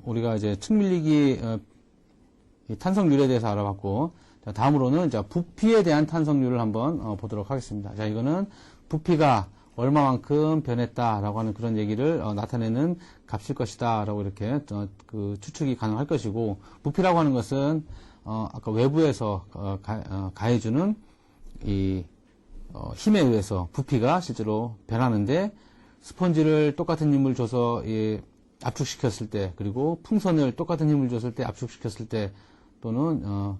우리가 이제 측밀리기 이 탄성률에 대해서 알아봤고, 자, 다음으로는 자, 부피에 대한 탄성률을 한번 보도록 하겠습니다. 자, 이거는 부피가 얼마만큼 변했다라고 하는 그런 얘기를 나타내는 값일 것이다라고 이렇게 그 추측이 가능할 것이고, 부피라고 하는 것은 아까 외부에서 가해주는 이 힘에 의해서 부피가 실제로 변하는데, 스펀지를 똑같은 힘을 줘서 압축시켰을 때, 그리고 풍선을 똑같은 힘을 줬을 때 압축시켰을 때, 또는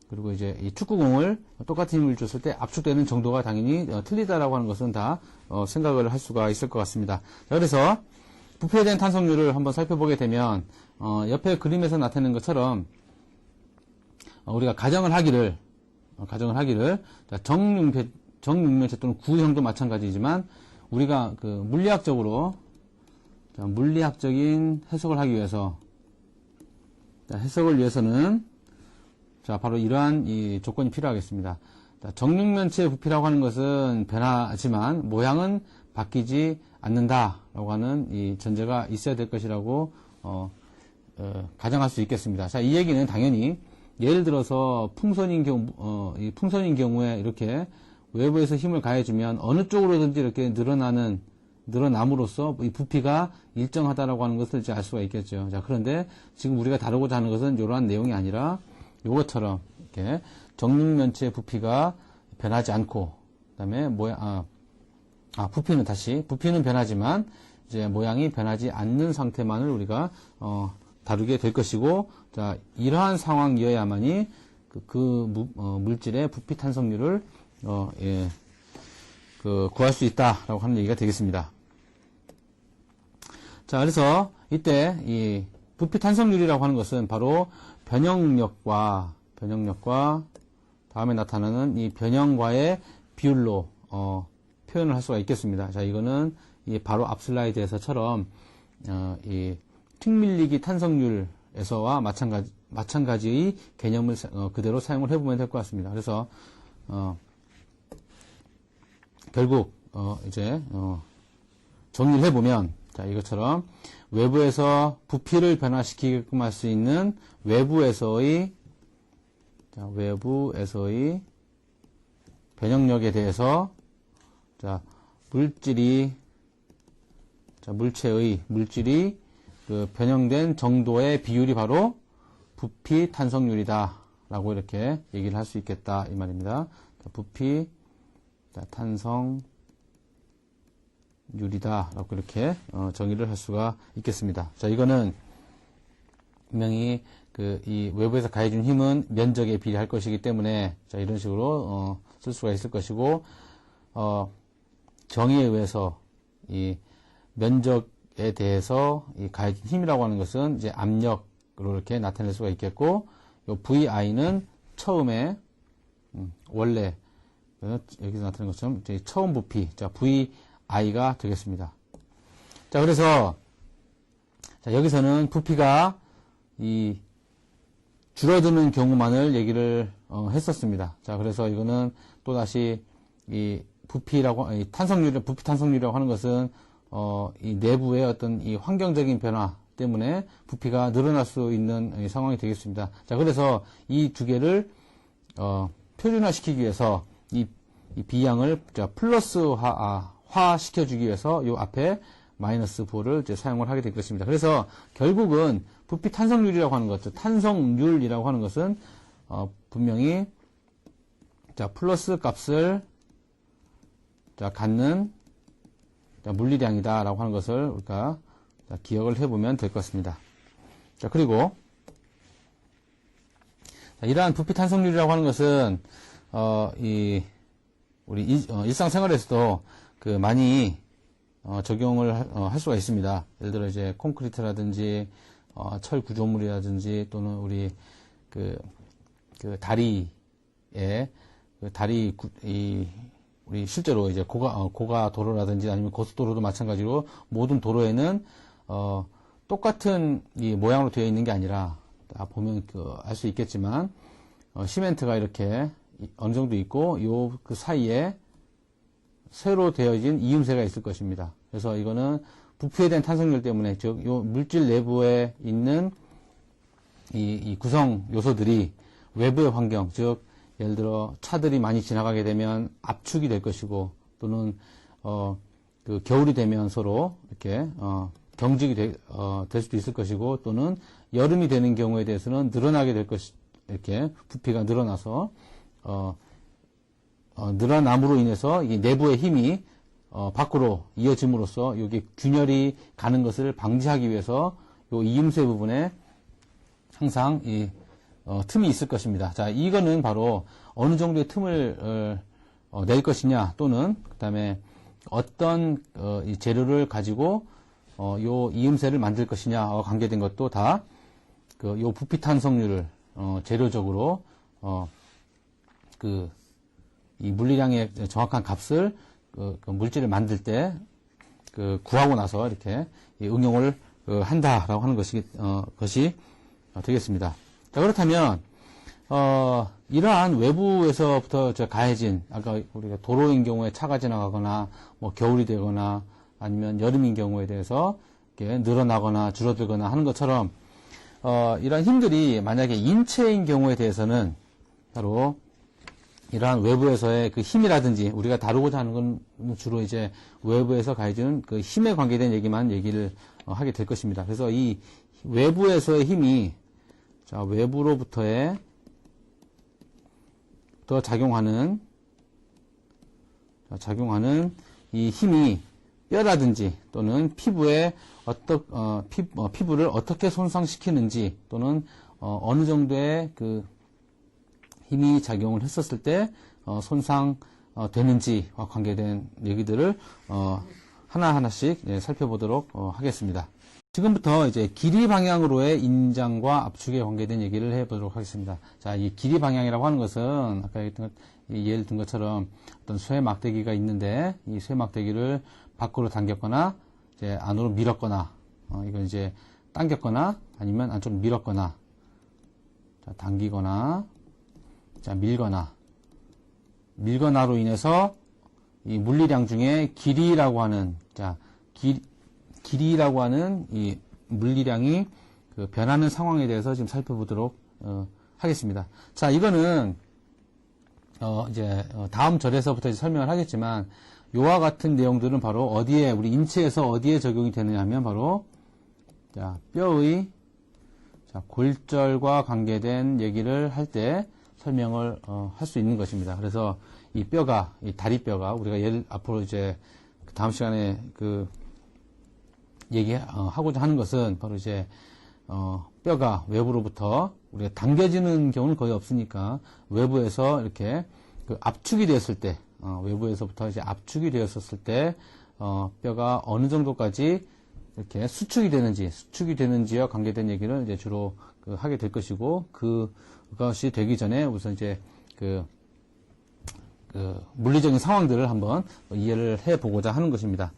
그리고 이제 이 축구공을 똑같은 힘을 줬을 때 압축되는 정도가 당연히 틀리다라고 하는 것은 다 생각을 할 수가 있을 것 같습니다. 자, 그래서 부피에 대한 탄성률을 한번 살펴보게 되면 옆에 그림에서 나타낸 것처럼 우리가 가정을 하기를 자, 정육면체 또는 구형도 마찬가지지만 우리가 그 물리학적으로 자, 물리학적인 해석을 하기 위해서 자, 해석을 위해서는 자, 바로 이러한 이 조건이 필요하겠습니다. 자, 정육면체의 부피라고 하는 것은 변하지만 모양은 바뀌지 않는다라고 하는 이 전제가 있어야 될 것이라고 가정할 수 있겠습니다. 자, 이 얘기는 당연히 예를 들어서 풍선인 경우에 이렇게 외부에서 힘을 가해주면 어느 쪽으로든지 이렇게 늘어남으로써 이 부피가 일정하다라고 하는 것을 이제 알 수가 있겠죠. 자, 그런데 지금 우리가 다루고자 하는 것은 이러한 내용이 아니라 요것처럼 이렇게 정육면체의 부피가 변하지 않고, 그다음에 부피는 변하지만 이제 모양이 변하지 않는 상태만을 우리가 다루게 될 것이고, 자, 이러한 상황이어야만이 물질의 부피 탄성률을 구할 수 있다라고 하는 얘기가 되겠습니다. 자, 그래서 이때 이 부피 탄성률이라고 하는 것은 바로 변형력과 다음에 나타나는 이 변형과의 비율로 표현을 할 수가 있겠습니다. 자, 이거는 바로 앞 슬라이드에서처럼 이 측밀리기 탄성률에서와 마찬가지의 개념을 그대로 사용을 해보면 될 것 같습니다. 그래서 결국 이제 정리를 해보면 자, 이것처럼 외부에서 부피를 변화시키게끔 할 수 있는 외부에서의 변형력에 대해서 자, 물질이 그 변형된 정도의 비율이 바로 부피 탄성률이다 라고 이렇게 얘기를 할 수 있겠다 이 말입니다. 자, 부피 탄성률이다 라고 이렇게 정의를 할 수가 있겠습니다. 자, 이거는 분명히 이 외부에서 가해준 힘은 면적에 비례할 것이기 때문에 자, 이런 식으로 쓸 수가 있을 것이고, 정의에 의해서 이 면적에 대해서 이 가해준 힘이라고 하는 것은 이제 압력으로 이렇게 나타낼 수가 있겠고, 요 VI는 처음에 원래 여기서 나타낸 것처럼 이제 처음 부피, 자, VI가 되겠습니다. 자, 그래서 자, 여기서는 부피가 이 줄어드는 경우만을 얘기를 했었습니다. 자, 그래서 이거는 또 다시 이 부피라고 부피 탄성률이라고 하는 것은 이 내부의 어떤 이 환경적인 변화 때문에 부피가 늘어날 수 있는 상황이 되겠습니다. 자, 그래서 이 두 개를 표준화시키기 위해서 이 B양을 플러스화 시켜주기 위해서 요 앞에 마이너스 4를 이제 사용을 하게 될 것입니다. 그래서 결국은 부피 탄성률이라고 하는 것, 탄성률이라고 하는 것은 분명히 자, 플러스 값을 자, 갖는 자, 물리량이다라고 하는 것을 우리가 자, 기억을 해보면 될 것 같습니다. 자, 그리고 자, 이러한 부피 탄성률이라고 하는 것은 우리 일상생활에서도 많이 적용을 할 수가 있습니다. 예를 들어 이제 콘크리트라든지 철 구조물이라든지 또는 우리 다리에 우리 실제로 이제 고가 도로라든지 아니면 고속도로도 마찬가지로 모든 도로에는 똑같은 이 모양으로 되어 있는 게 아니라 보면 알 수 있겠지만 시멘트가 이렇게 어느 정도 있고 그 사이에 새로 되어진 이음새가 있을 것입니다. 그래서 이거는 부피에 대한 탄성률 때문에, 즉, 요 물질 내부에 있는 이 구성 요소들이 외부의 환경, 즉, 예를 들어 차들이 많이 지나가게 되면 압축이 될 것이고, 또는, 그 겨울이 되면 서로 이렇게, 경직이 될 수도 있을 것이고, 또는 여름이 되는 경우에 대해서는 늘어나게 될 이렇게 부피가 늘어나서, 늘어남으로 인해서 이 내부의 힘이 밖으로 이어짐으로써 여기 균열이 가는 것을 방지하기 위해서 요 이음새 부분에 항상 이 틈이 있을 것입니다. 자, 이거는 바로 어느 정도의 틈을 낼 것이냐, 또는 그다음에 어떤 이 재료를 가지고 요 이음새를 만들 것이냐와 관계된 것도 다 요 부피 탄성률을 재료적으로 이 물리량의 정확한 값을 그 물질을 만들 때 구하고 나서 이렇게 응용을 한다라고 하는 것이 되겠습니다. 자, 그렇다면 이러한 외부에서부터 가해진, 아까 우리가 도로인 경우에 차가 지나가거나 뭐 겨울이 되거나 아니면 여름인 경우에 대해서 이렇게 늘어나거나 줄어들거나 하는 것처럼 이러한 힘들이 만약에 인체인 경우에 대해서는 바로 이러한 외부에서의 그 힘이라든지, 우리가 다루고자 하는 건 주로 이제 외부에서 가해지는 그 힘에 관계된 얘기를 하게 될 것입니다. 그래서 이 외부에서의 힘이, 자, 외부로부터의 더 작용하는 이 힘이 뼈라든지 또는 피부에 피부를 어떻게 손상시키는지, 또는 어느 정도의 그 힘이 작용을 했었을 때 손상되는지와 관계된 얘기들을 하나하나씩 살펴보도록 하겠습니다. 지금부터 이제 길이 방향으로의 인장과 압축에 관계된 얘기를 해보도록 하겠습니다. 자, 이 길이 방향이라고 하는 것은 아까 예를 든 것처럼 어떤 쇠 막대기가 있는데, 이 쇠 막대기를 밖으로 당겼거나 이제 안으로 밀었거나, 이건 이제 당겼거나 아니면 안쪽으로 밀었거나, 자, 당기거나, 자, 밀거나로 인해서 이 물리량 중에 길이라고 하는, 자, 길이라고 하는 이 물리량이 그 변하는 상황에 대해서 지금 살펴보도록 하겠습니다. 자, 이거는 이제 다음 절에서부터 이제 설명을 하겠지만, 요와 같은 내용들은 바로 어디에, 우리 인체에서 어디에 적용이 되느냐 하면 바로, 자, 뼈의, 자, 골절과 관계된 얘기를 할 때 설명을 할 수 있는 것입니다. 그래서 이 뼈가, 이 다리뼈가, 우리가 앞으로 이제 다음 시간에 얘기하고자 하는 것은 바로 이제 뼈가 외부로부터 우리가 당겨지는 경우는 거의 없으니까, 외부에서 이렇게 압축이 되었을 때, 외부에서부터 이제 압축이 되었었을 때 뼈가 어느 정도까지 이렇게 수축이 되는지와 관계된 얘기를 이제 주로 하게 될 것이고, 그것이 되기 전에 우선 이제 물리적인 상황들을 한번 이해를 해 보고자 하는 것입니다.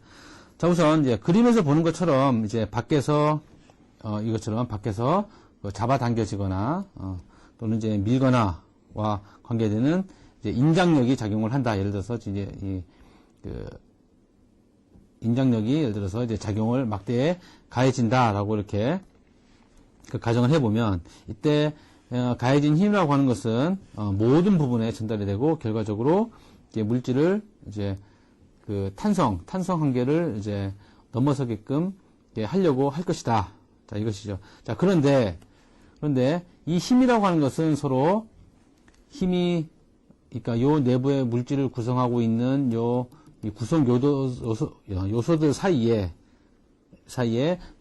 자, 우선 이제 그림에서 보는 것처럼 이제 밖에서 이것처럼 밖에서 잡아당겨지거나 또는 이제 밀거나와 관계되는 이제 인장력이 작용을 한다. 예를 들어서 이제 인장력이 예를 들어서 이제 작용을 막대에 가해진다라고 이렇게 가정을 해보면, 이때 가해진 힘이라고 하는 것은 모든 부분에 전달이 되고, 결과적으로 이제 물질을 이제 탄성 한계를 이제 넘어서게끔 하려고 할 것이다. 자, 이것이죠. 자, 그런데 이 힘이라고 하는 것은 서로 힘이, 그러니까 요 내부의 물질을 구성하고 있는 이 구성 요소들 사이에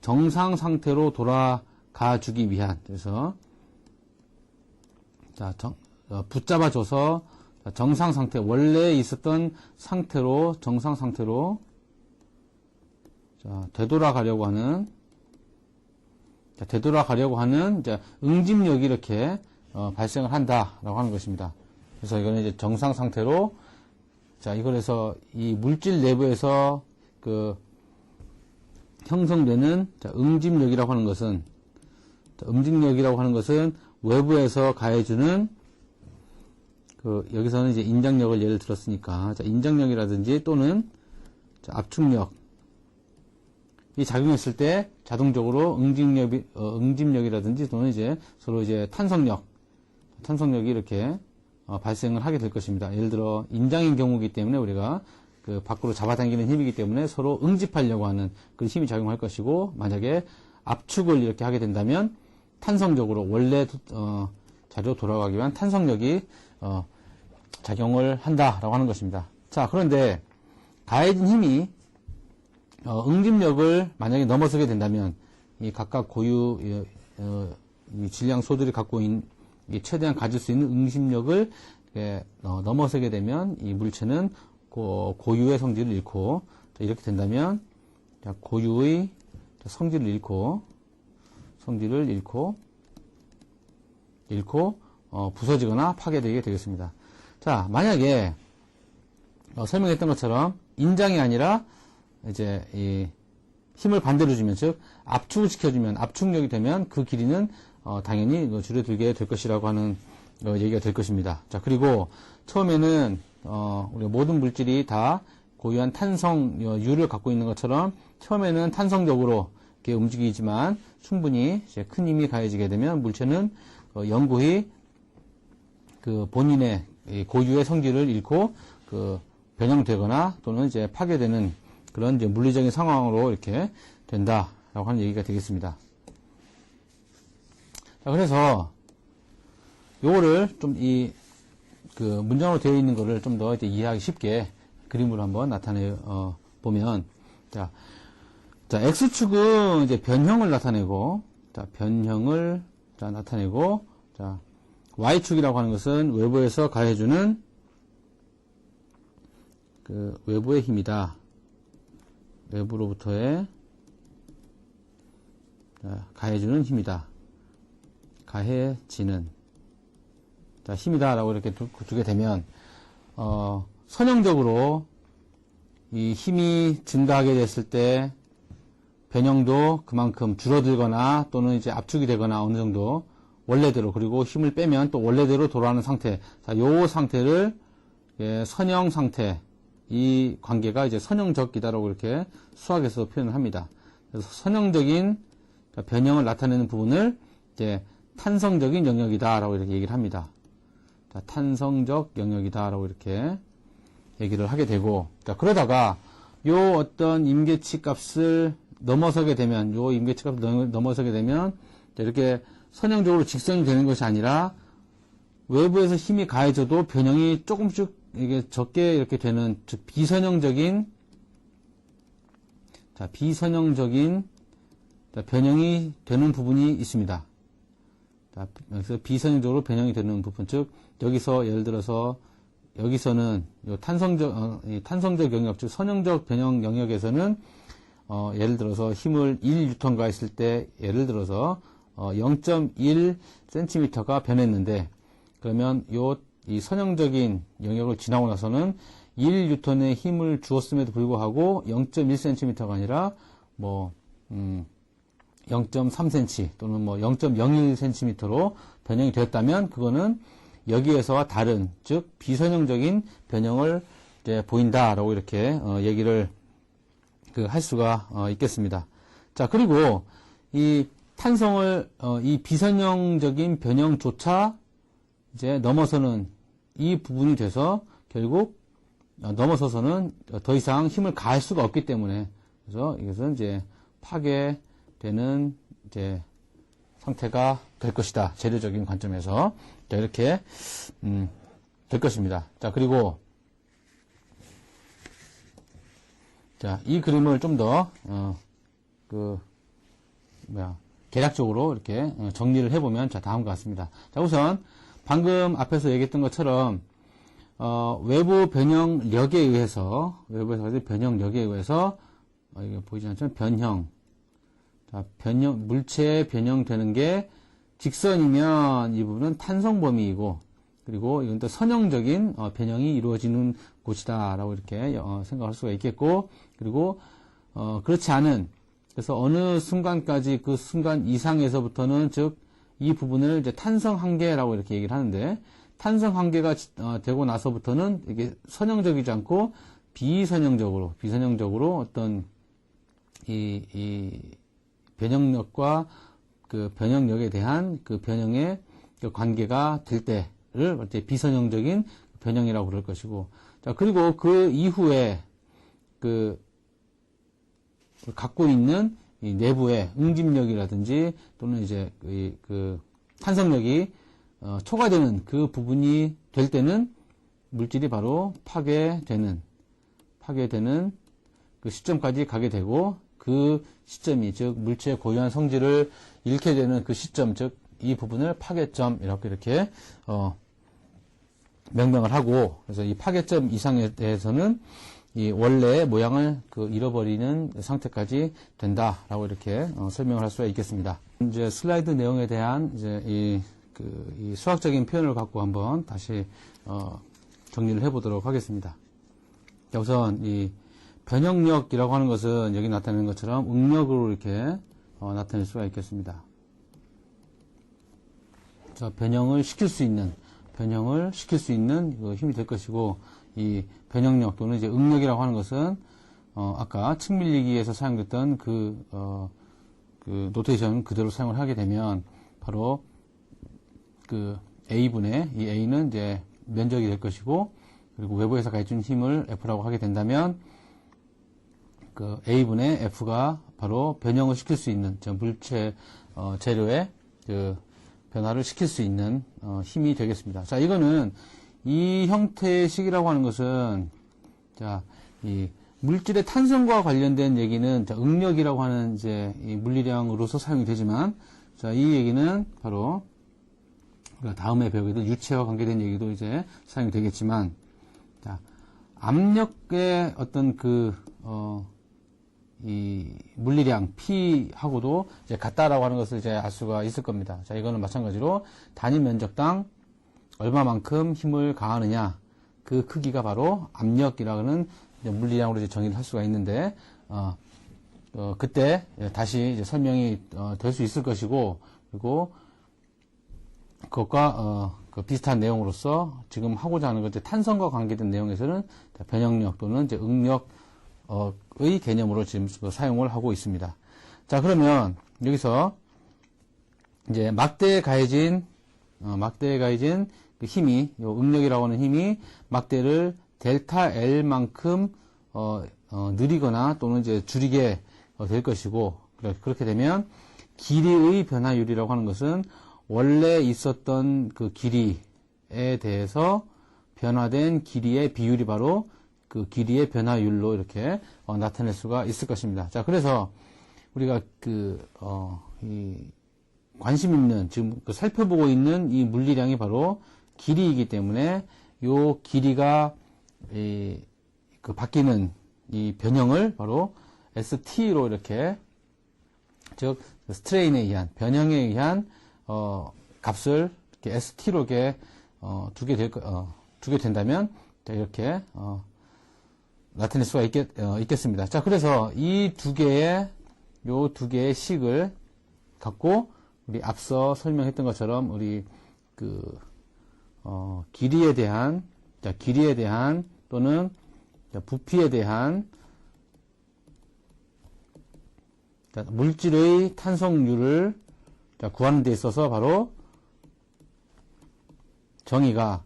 정상 상태로 돌아가 주기 위한, 그래서 자, 붙잡아줘서 정상 상태, 원래 있었던 상태로, 정상 상태로, 자, 되돌아가려고 하는, 이제 응집력이 이렇게, 발생을 한다라고 하는 것입니다. 그래서 이거는 이제 정상 상태로, 자, 이걸해서 이 물질 내부에서 형성되는, 자, 응집력이라고 하는 것은, 외부에서 가해주는, 여기서는 이제 인장력을 예를 들었으니까, 자, 인장력이라든지 또는, 자, 압축력, 이 작용했을 때 자동적으로 응집력이라든지 또는 이제 서로 이제 탄성력이 이렇게 발생을 하게 될 것입니다. 예를 들어 인장인 경우이기 때문에 우리가 그 밖으로 잡아당기는 힘이기 때문에 서로 응집하려고 하는 그런 힘이 작용할 것이고, 만약에 압축을 이렇게 하게 된다면 탄성적으로 원래 자리로 돌아가기 위한 탄성력이 작용을 한다라고 하는 것입니다. 자, 그런데 가해진 힘이 응집력을 만약에 넘어서게 된다면 이 각각 고유 이 질량소들이 갖고 있는 최대한 가질 수 있는 응집력을 넘어서게 되면 이 물체는 고유의 성질을 잃고, 이렇게 된다면 고유의 성질을 잃고 부서지거나 파괴되게 되겠습니다. 자, 만약에 설명했던 것처럼 인장이 아니라 이제 이 힘을 반대로 주면, 즉 압축을 시켜주면, 압축력이 되면 그 길이는 당연히 줄어들게 될 것이라고 하는 얘기가 될 것입니다. 자, 그리고 처음에는 우리가 모든 물질이 다 고유한 탄성유를 갖고 있는 것처럼 처음에는 탄성적으로 이렇게 움직이지만 충분히 이제 큰 힘이 가해지게 되면 물체는 영구히 그 본인의 고유의 성질을 잃고 그 변형되거나 또는 이제 파괴되는 그런 이제 물리적인 상황으로 이렇게 된다라고 하는 얘기가 되겠습니다. 자, 그래서 요거를 좀 그 문장으로 되어 있는 거를 좀 더 이해하기 쉽게 그림으로 한번 나타내 보면, 자, X축은 이제 변형을 나타내고, 나타내고, 자, Y축이라고 하는 것은 외부에서 가해주는 그 외부의 힘이다. 외부로부터의 가해주는 힘이다. 가해지는 힘이다라고 이렇게 두게 되면, 선형적으로 이 힘이 증가하게 됐을 때 변형도 그만큼 줄어들거나 또는 이제 압축이 되거나 어느 정도 원래대로, 그리고 힘을 빼면 또 원래대로 돌아가는 상태. 자, 요 상태를 선형 상태, 이 관계가 이제 선형적이다라고 이렇게 수학에서 표현을 합니다. 그래서 선형적인 변형을 나타내는 부분을 이제 탄성적인 영역이다라고 이렇게 얘기를 합니다. 자, 탄성적 영역이다라고 이렇게 얘기를 하게 되고, 자, 그러다가 요 어떤 임계치 값을 넘어서게 되면, 요 임계치 값을 넘어서게 되면 이렇게 선형적으로 직선이 되는 것이 아니라 외부에서 힘이 가해져도 변형이 조금씩 이게 적게 이렇게 되는, 즉 비선형적인 변형이 되는 부분이 있습니다. 자, 여기서 비선형적으로 변형이 되는 부분, 즉 여기서 예를 들어서 여기서는 요 탄성적 영역, 즉 선형적 변형 영역에서는 예를 들어서 힘을 1N 가했을 때 예를 들어서 0.1cm가 변했는데, 그러면 이 선형적인 영역을 지나고 나서는 1N의 힘을 주었음에도 불구하고 0.1cm가 아니라 0.3cm 또는 0.01cm로 변형이 되었다면 그거는 여기에서와 다른, 즉 비선형적인 변형을 이제 보인다라고 이렇게 얘기를 할 수가 있겠습니다. 자, 그리고 이 탄성을 이 비선형적인 변형조차 이제 넘어서는 이 부분이 돼서 결국 넘어서서는 더 이상 힘을 가할 수가 없기 때문에, 그래서 이것은 이제 파괴되는 이제 상태가 될 것이다. 재료적인 관점에서. 자, 이렇게 될 것입니다. 자, 그리고 자, 이 그림을 좀 더 계략적으로 이렇게 정리를 해보면 자, 다음과 같습니다. 자, 우선 방금 앞에서 얘기했던 것처럼 외부 변형력에 의해서, 외부에서 변형력에 의해서 이게 보이지 않지만 변형, 자, 물체의 변형되는 게 직선이면 이 부분은 탄성 범위이고, 그리고 이건 또 선형적인 변형이 이루어지는 곳이다라고 이렇게 생각할 수가 있겠고, 그리고 그렇지 않은, 그래서 어느 순간까지 그 순간 이상에서부터는, 즉 이 부분을 이제 탄성 한계라고 이렇게 얘기를 하는데, 탄성 한계가 되고 나서부터는 이게 선형적이지 않고 비선형적으로 어떤 이 변형력과 그 변형력에 대한 그 변형의 그 관계가 될 때를 비선형적인 변형이라고 그럴 것이고, 자, 그리고 그 이후에 그 갖고 있는 이 내부의 응집력이라든지 또는 이제 그 탄성력이 초과되는 그 부분이 될 때는 물질이 바로 파괴되는 그 시점까지 가게 되고, 그 시점이 즉 물체의 고유한 성질을 잃게 되는 그 시점, 즉 이 부분을 파괴점이라고 이렇게 명명을 하고, 그래서 이 파괴점 이상에 대해서는 이 원래의 모양을 잃어버리는 상태까지 된다라고 이렇게 설명을 할 수가 있겠습니다. 이제 슬라이드 내용에 대한 이제 이 수학적인 표현을 갖고 한번 다시 정리를 해보도록 하겠습니다. 자, 우선 이 변형력이라고 하는 것은 여기 나타내는 것처럼 응력으로 이렇게 나타낼 수가 있겠습니다. 자, 변형을 시킬 수 있는 그 힘이 될 것이고, 이 변형력 또는 이제 응력이라고 하는 것은 아까 측밀리기에서 사용됐던 그 노테이션 그대로 사용을 하게 되면 바로 그 A분의 이 A는 이제 면적이 될 것이고, 그리고 외부에서 가해준 힘을 F라고 하게 된다면 그 A분의 F가 바로 변형을 시킬 수 있는 물체 재료의 그 변화를 시킬 수 있는 힘이 되겠습니다. 자, 이거는 이 형태의 식이라고 하는 것은, 자, 이 물질의 탄성과 관련된 얘기는 자, 응력이라고 하는 이제 이 물리량으로서 사용이 되지만, 자, 이 얘기는 바로 다음에 배우게 될 유체와 관계된 얘기도 이제 사용이 되겠지만, 자, 압력의 어떤 이 물리량 P하고도 이제 같다라고 하는 것을 이제 알 수가 있을 겁니다. 자, 이거는 마찬가지로 단위 면적당 얼마만큼 힘을 가하느냐, 그 크기가 바로 압력이라는 물리량으로 이제 정의를 할 수가 있는데, 그때 다시 이제 설명이 될 수 있을 것이고, 그리고 그것과 비슷한 내용으로서 지금 하고자 하는 것, 탄성과 관계된 내용에서는 변형력 또는 이제 응력의 개념으로 지금 사용을 하고 있습니다. 자, 그러면 여기서 이제 막대에 가해진 그 힘이, 요 응력이라고 하는 힘이 막대를 델타 L만큼 느리거나 또는 이제 줄이게 될 것이고, 그렇게 되면 길이의 변화율이라고 하는 것은 원래 있었던 그 길이에 대해서 변화된 길이의 비율이 바로 그 길이의 변화율로 이렇게 나타낼 수가 있을 것입니다. 자, 그래서 우리가 이 관심 있는, 지금 살펴보고 있는 이 물리량이 바로 길이이기 때문에 요 길이가 바뀌는 이 변형을 바로 ST로 이렇게, 즉 스트레인에 의한, 변형에 의한 값을 이렇게 ST로 이렇게 두게 된다면 이렇게 나타낼 수가 있겠습니다. 자, 그래서 요 두 개의 식을 갖고 우리 앞서 설명했던 것처럼 우리 길이에 대한 또는 부피에 대한 물질의 탄성률을 구하는 데 있어서 바로 정의가,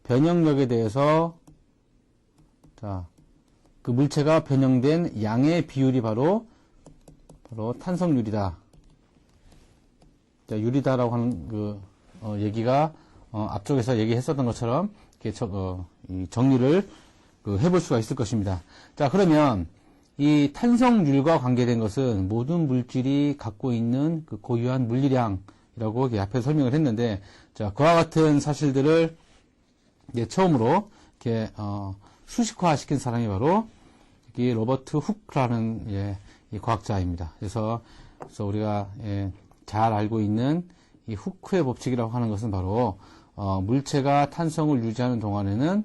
변형력에 대해서 그 물체가 변형된 양의 비율이 바로 탄성률이다. 유리다라고 하는 얘기가 앞쪽에서 얘기했었던 것처럼 이렇게 이 정리를 해볼 수가 있을 것입니다. 자, 그러면 이 탄성률과 관계된 것은 모든 물질이 갖고 있는 그 고유한 물리량이라고 앞에서 설명을 했는데, 자, 그와 같은 사실들을 이제 처음으로 이렇게 수식화 시킨 사람이 바로 이 로버트 후크라는 이 과학자입니다. 그래서 우리가 잘 알고 있는 이 후크의 법칙이라고 하는 것은 바로 물체가 탄성을 유지하는 동안에는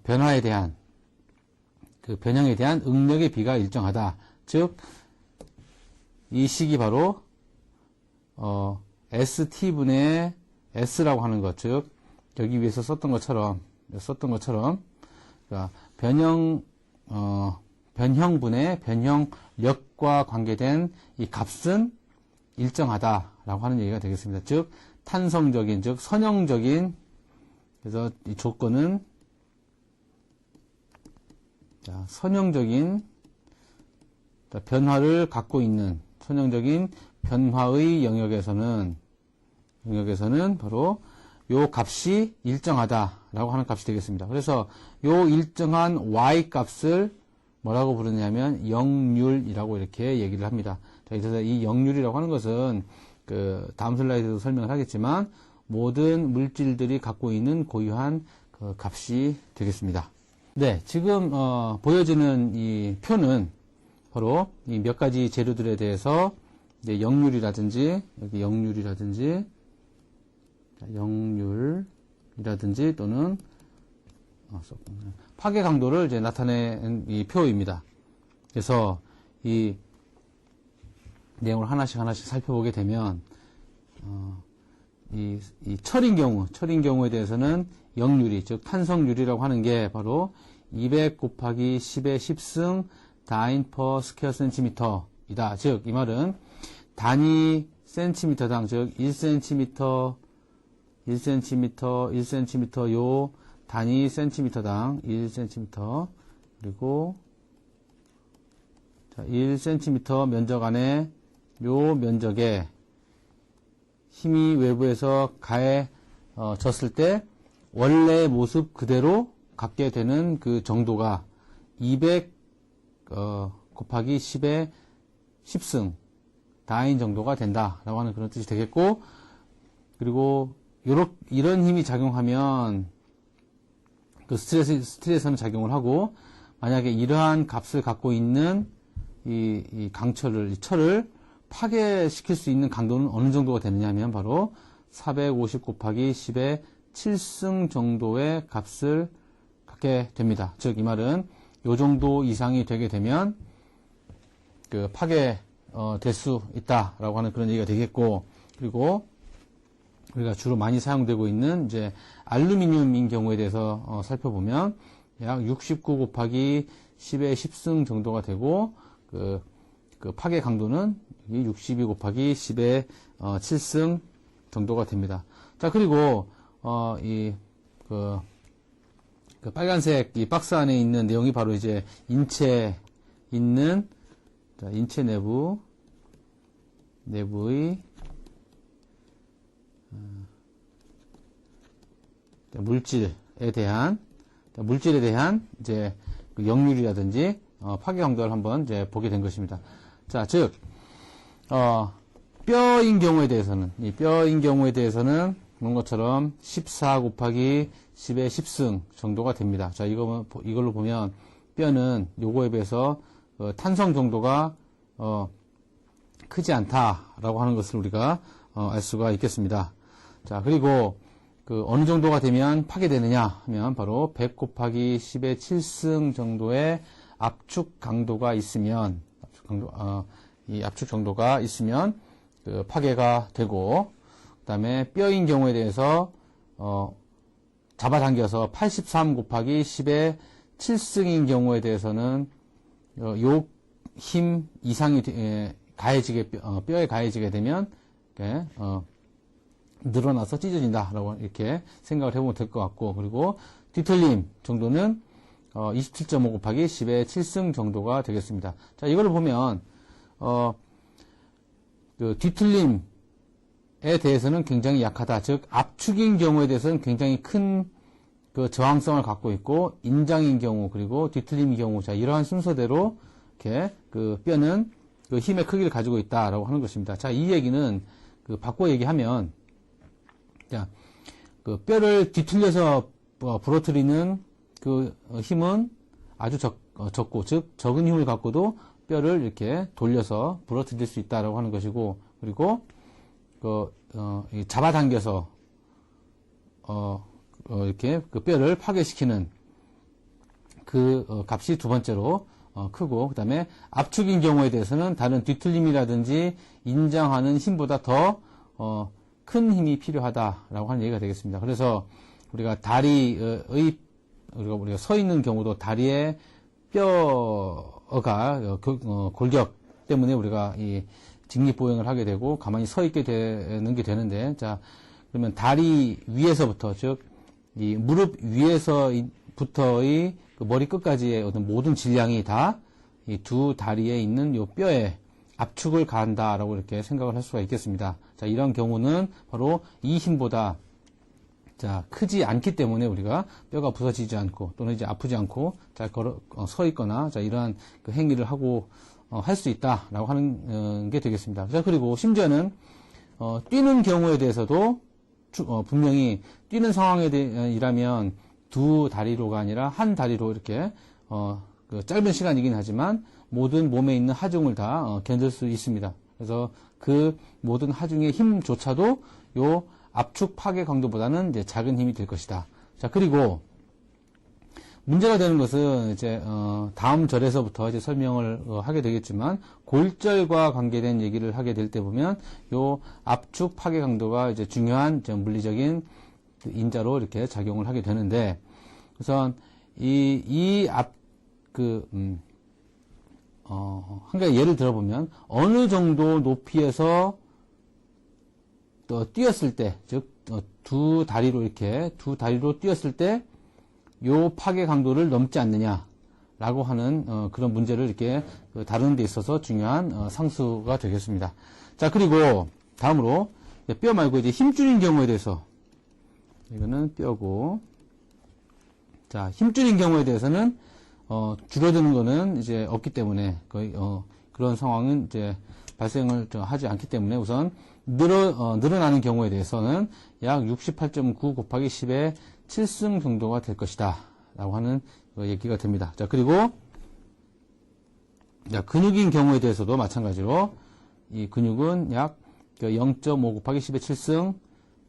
변화에 대한 그 변형에 대한 응력의 비가 일정하다. 즉 이 식이 바로 ST분의 S라고 하는 것, 즉 여기 위에서 썼던 것처럼 그러니까 변형 변형분의 변형력과 관계된 이 값은 일정하다라고 하는 얘기가 되겠습니다. 즉 탄성적인, 즉 선형적인, 그래서 이 조건은 자, 선형적인 변화를 갖고 있는 선형적인 변화의 영역에서는 바로 요 값이 일정하다라고 하는 값이 되겠습니다. 그래서 요 일정한 y 값을 뭐라고 부르냐면 역률이라고 이렇게 얘기를 합니다. 자, 그래서 이 역률이라고 하는 것은 그 다음 슬라이드에도 설명을 하겠지만 모든 물질들이 갖고 있는 고유한 그 값이 되겠습니다. 네, 지금 보여지는 이 표는 바로 이 몇 가지 재료들에 대해서 이제 역률이라든지 여기 역률이라든지 또는 파괴 강도를 이제 나타낸 이 표입니다. 그래서 이 내용을 하나씩 살펴보게 되면 이 철인 경우에 대해서는 역률이, 즉 탄성률이라고 하는 게 바로 200 곱하기 10의 10승 다인 퍼 스퀘어 센티미터이다. 즉 이 말은 단위 센티미터당, 즉 1cm 요 단위 센티미터당 1cm 그리고 1cm 면적 안에 요 면적에 힘이 외부에서 가해졌을 때 원래 모습 그대로 갖게 되는 그 정도가 200 곱하기 10의 10승 다인 정도가 된다라고 하는 그런 뜻이 되겠고, 그리고 이런 힘이 작용하면 그 스트레스는 작용을 하고, 만약에 이러한 값을 갖고 있는 이 강철을, 이 철을 파괴시킬 수 있는 강도는 어느 정도가 되느냐 하면 바로 450 곱하기 10의 7승 정도의 값을 갖게 됩니다. 즉 이 말은 요 정도 이상이 되게 되면 그 파괴 될 수 있다라고 하는 그런 얘기가 되겠고, 그리고 우리가 주로 많이 사용되고 있는 이제 알루미늄인 경우에 대해서 살펴보면 약 69 곱하기 10의 10승 정도가 되고 그 파괴 강도는 62 곱하기 10의 7승 정도가 됩니다. 자, 그리고 그 빨간색 이 박스 안에 있는 내용이 바로 이제 인체 내부의 물질에 대한 이제 그 역률이라든지 파괴 강도를 한번 이제 보게 된 것입니다. 자, 즉 뼈인 경우에 대해서는 그런 것처럼 14 곱하기 10의 10승 정도가 됩니다. 자, 이걸로 보면 뼈는 요거에 비해서 탄성 정도가 크지 않다라고 하는 것을 우리가 알 수가 있겠습니다. 자, 그리고 그 어느 정도가 되면 파괴되느냐 하면 바로 100 곱하기 10의 7승 정도의 압축 강도가 있으면 이 압축 정도가 있으면 그 파괴가 되고, 그다음에 뼈인 경우에 대해서 잡아당겨서 83 곱하기 10의 7승인 경우에 대해서는 요 힘 이상이 뼈에 가해지게 되면 늘어나서 찢어진다라고 이렇게 생각을 해보면 될 것 같고, 그리고 뒤틀림 정도는 27.5 곱하기 10의 7승 정도가 되겠습니다. 자, 이걸 보면 그 뒤틀림에 대해서는 굉장히 약하다. 즉 압축인 경우에 대해서는 굉장히 큰 그 저항성을 갖고 있고, 인장인 경우 그리고 뒤틀림인 경우, 자, 이러한 순서대로 이렇게 그 뼈는 그 힘의 크기를 가지고 있다라고 하는 것입니다. 자, 이 얘기는 그 바꿔 얘기하면, 자, 그 뼈를 뒤틀려서 부러뜨리는 그 힘은 아주 적고, 즉 적은 힘을 갖고도 뼈를 이렇게 돌려서 부러뜨릴 수 있다라고 하는 것이고, 그리고 잡아당겨서 이렇게 그 뼈를 파괴시키는 그 값이 두 번째로 크고, 그 다음에 압축인 경우에 대해서는 다른 뒤틀림이라든지 인장하는 힘보다 더 큰 힘이 필요하다라고 하는 얘기가 되겠습니다. 그래서 우리가 우리가 서 있는 경우도 다리에 뼈 골격 때문에 우리가 이 직립보행을 하게 되고 가만히 서 있게 되는 게 되는데, 자, 그러면 다리 위에서부터, 즉, 이 무릎 위에서부터의 그 머리 끝까지의 어떤 모든 질량이 다 이 두 다리에 있는 요 뼈에 압축을 가한다라고 이렇게 생각을 할 수가 있겠습니다. 자, 이런 경우는 바로 이 힘보다 자, 크지 않기 때문에 우리가 뼈가 부서지지 않고 또는 이제 아프지 않고 잘 서 있거나 자, 이러한 그 행위를 하고 할 수 있다라고 하는 게 되겠습니다. 자, 그리고 심지어는 뛰는 경우에 대해서도 분명히 뛰는 상황이라면 두 다리로가 아니라 한 다리로 이렇게 그 짧은 시간이긴 하지만 모든 몸에 있는 하중을 다 견딜 수 있습니다. 그래서 그 모든 하중의 힘조차도 요 압축 파괴 강도보다는 이제 작은 힘이 될 것이다. 자, 그리고 문제가 되는 것은 이제 다음 절에서부터 이제 설명을 하게 되겠지만 골절과 관계된 얘기를 하게 될 때 보면 요 압축 파괴 강도가 이제 중요한 물리적인 인자로 이렇게 작용을 하게 되는데, 우선 한 가지 예를 들어보면 어느 정도 높이에서 또 뛰었을 때, 즉 두 다리로 뛰었을 때 요 파괴 강도를 넘지 않느냐라고 하는 그런 문제를 이렇게 다루는 데 있어서 중요한 상수가 되겠습니다. 자, 그리고 다음으로 뼈 말고 이제 힘줄인 경우에 대해서, 이거는 뼈고, 자, 힘줄인 경우에 대해서는 줄어드는 거는 이제 없기 때문에 거의 그런 상황은 이제 발생을 하지 않기 때문에 우선 늘어나는 경우에 대해서는 약 68.9 곱하기 10의 7승 정도가 될 것이다 라고 하는 얘기가 됩니다. 자, 그리고 근육인 경우에 대해서도 마찬가지로 이 근육은 약 0.5 곱하기 10의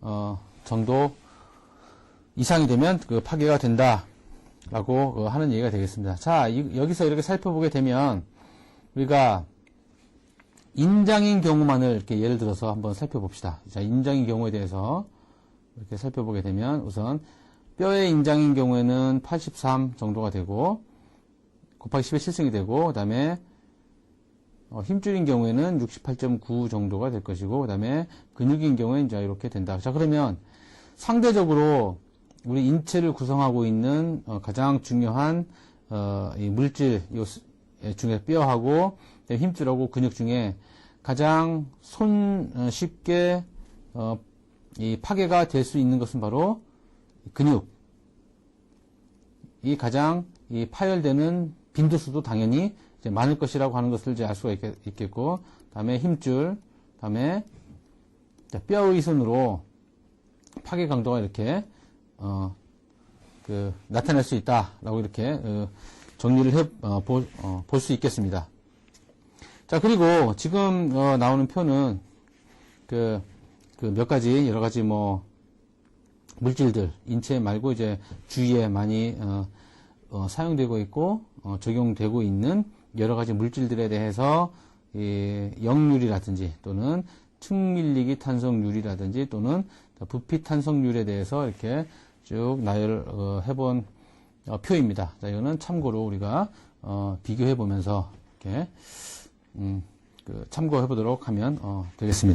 7승 정도 이상이 되면 그 파괴가 된다 라고 하는 얘기가 되겠습니다. 자, 여기서 이렇게 살펴보게 되면 우리가 인장인 경우만을 이렇게 예를 들어서 한번 살펴봅시다. 자, 인장인 경우에 대해서 이렇게 살펴보게 되면 우선 뼈의 인장인 경우에는 83 정도가 되고 곱하기 10의 7승이 되고, 그 다음에 힘줄인 경우에는 68.9 정도가 될 것이고, 그 다음에 근육인 경우에는 이제 이렇게 된다. 자, 그러면 상대적으로 우리 인체를 구성하고 있는 가장 중요한 이 물질 중에 뼈하고 힘줄하고 근육 중에 가장 쉽게 이 파괴가 될 수 있는 것은 바로 근육. 이 가장 이 파열되는 빈도수도 당연히 이제 많을 것이라고 하는 것을 이제 알 수가 있겠고, 다음에 힘줄, 다음에 뼈의 손으로 파괴 강도가 이렇게 나타낼 수 있다라고 이렇게 정리를 볼 수 있겠습니다. 자, 그리고 지금 나오는 표는 몇 가지 여러 가지 물질들, 인체 말고 이제 주위에 많이 사용되고 있고 적용되고 있는 여러 가지 물질들에 대해서 역률이라든지 또는 측밀리기 탄성률이라든지 또는 부피 탄성률에 대해서 이렇게 쭉 나열을 해본 표입니다. 자, 이거는 참고로 우리가 비교해 보면서 이렇게 참고해 보도록 하면 되겠습니다.